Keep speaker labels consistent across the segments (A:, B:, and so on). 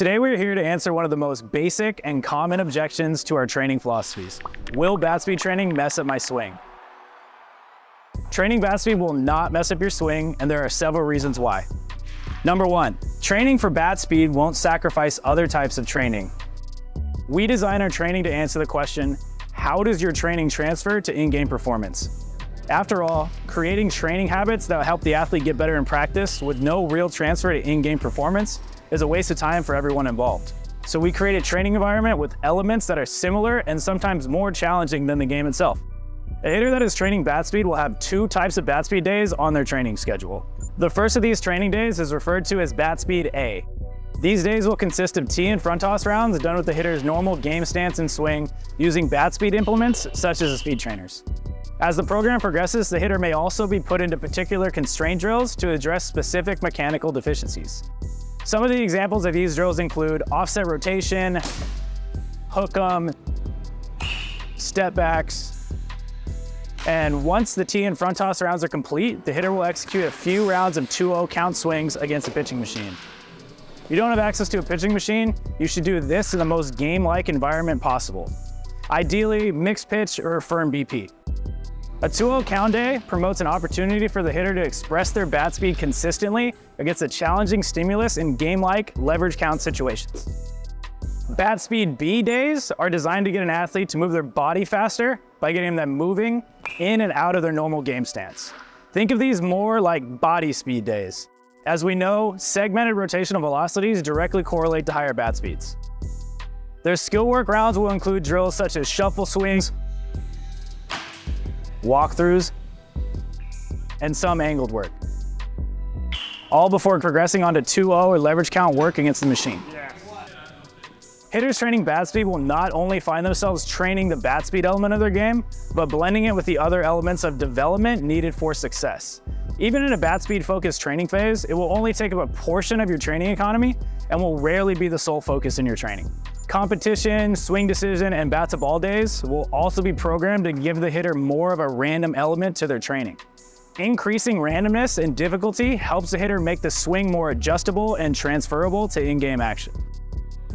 A: Today we're here to answer one of the most basic and common objections to our training philosophies. Will bat speed training mess up my swing? Training bat speed will not mess up your swing, and there are several reasons why. Number one, training for bat speed won't sacrifice other types of training. We design our training to answer the question, how does your training transfer to in-game performance? After all, creating training habits that will help the athlete get better in practice with no real transfer to in-game performance is a waste of time for everyone involved. So we create a training environment with elements that are similar and sometimes more challenging than the game itself. A hitter that is training bat speed will have two types of bat speed days on their training schedule. The first of these training days is referred to as bat speed A. These days will consist of tee and front toss rounds done with the hitter's normal game stance and swing using bat speed implements such as the speed trainers. As the program progresses, the hitter may also be put into particular constraint drills to address specific mechanical deficiencies. Some of the examples of these drills include offset rotation, hook 'em, step backs, and once the tee and front toss rounds are complete, the hitter will execute a few rounds of 2-0 count swings against a pitching machine. If you don't have access to a pitching machine, you should do this in the most game-like environment possible. Ideally, mixed pitch or firm BP. A 2-0 count day promotes an opportunity for the hitter to express their bat speed consistently against a challenging stimulus in game-like leverage count situations. Bat speed B days are designed to get an athlete to move their body faster by getting them moving in and out of their normal game stance. Think of these more like body speed days. As we know, segmented rotational velocities directly correlate to higher bat speeds. Their skill work rounds will include drills such as shuffle swings, walkthroughs, and some angled work, all before progressing onto 2-0 or leverage count work against the machine. Hitters training bat speed will not only find themselves training the bat speed element of their game, but blending it with the other elements of development needed for success. Even in a bat speed focused training phase, it will only take up a portion of your training economy and will rarely be the sole focus in your training. Competition, swing decision, and bat to ball days will also be programmed to give the hitter more of a random element to their training. Increasing randomness and difficulty helps the hitter make the swing more adjustable and transferable to in-game action.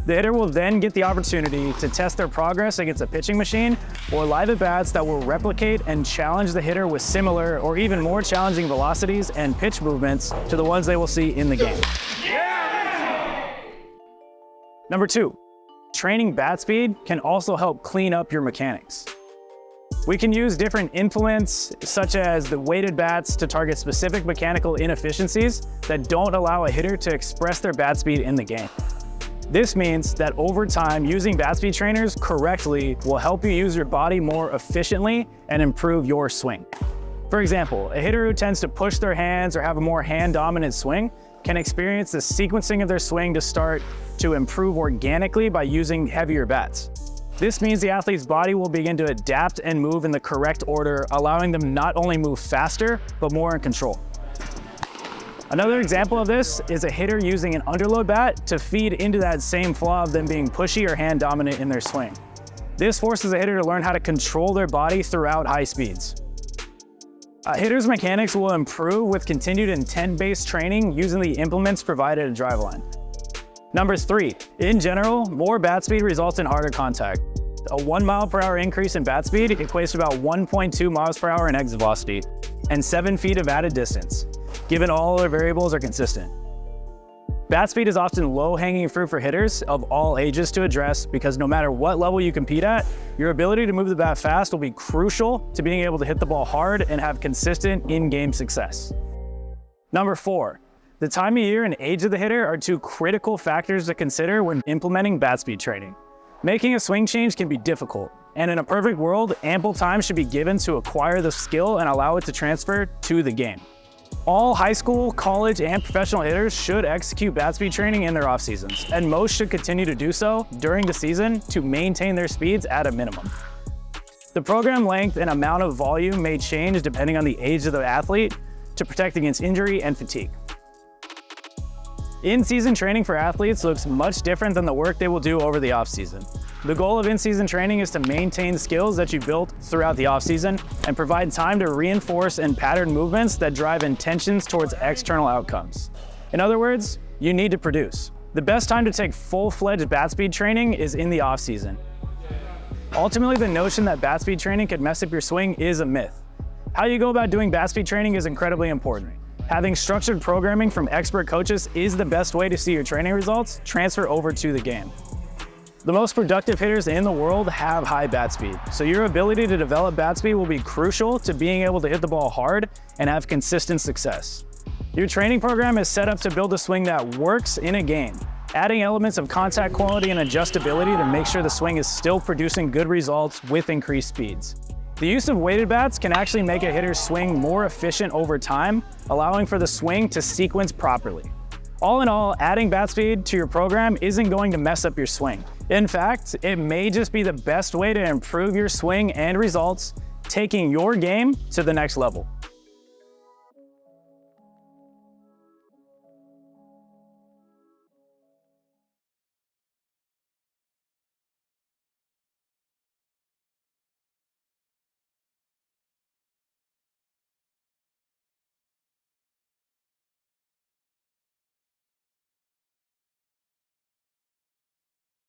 A: The hitter will then get the opportunity to test their progress against a pitching machine or live at-bats that will replicate and challenge the hitter with similar or even more challenging velocities and pitch movements to the ones they will see in the game. Number two, training bat speed can also help clean up your mechanics. We can use different implements, such as the weighted bats, to target specific mechanical inefficiencies that don't allow a hitter to express their bat speed in the game. This means that over time, using bat speed trainers correctly will help you use your body more efficiently and improve your swing. For example, a hitter who tends to push their hands or have a more hand-dominant swing can experience the sequencing of their swing to start to improve organically by using heavier bats. This means the athlete's body will begin to adapt and move in the correct order, allowing them not only move faster, but more in control. Another example of this is a hitter using an underload bat to feed into that same flaw of them being pushy or hand dominant in their swing. This forces a hitter to learn how to control their body throughout high speeds. A hitter's mechanics will improve with continued intent-based training using the implements provided at Driveline. Number three, in general, more bat speed results in harder contact. A 1 mile per hour increase in bat speed equates to about 1.2 miles per hour in exit velocity and 7 feet of added distance, given all other variables are consistent. Bat speed is often low-hanging fruit for hitters of all ages to address because no matter what level you compete at, your ability to move the bat fast will be crucial to being able to hit the ball hard and have consistent in-game success. Number four, the time of year and age of the hitter are two critical factors to consider when implementing bat speed training. Making a swing change can be difficult, and in a perfect world, ample time should be given to acquire the skill and allow it to transfer to the game. All high school, college, and professional hitters should execute bat speed training in their off seasons, and most should continue to do so during the season to maintain their speeds at a minimum. The program length and amount of volume may change depending on the age of the athlete to protect against injury and fatigue. In-season training for athletes looks much different than the work they will do over the off-season. The goal of in-season training is to maintain skills that you built throughout the off-season and provide time to reinforce and pattern movements that drive intentions towards external outcomes. In other words, you need to produce. The best time to take full-fledged bat speed training is in the off-season. Ultimately, the notion that bat speed training could mess up your swing is a myth. How you go about doing bat speed training is incredibly important. Having structured programming from expert coaches is the best way to see your training results transfer over to the game. The most productive hitters in the world have high bat speed, so your ability to develop bat speed will be crucial to being able to hit the ball hard and have consistent success. Your training program is set up to build a swing that works in a game, adding elements of contact quality and adjustability to make sure the swing is still producing good results with increased speeds. The use of weighted bats can actually make a hitter's swing more efficient over time, allowing for the swing to sequence properly. All in all, adding bat speed to your program isn't going to mess up your swing. In fact, it may just be the best way to improve your swing and results, taking your game to the next level.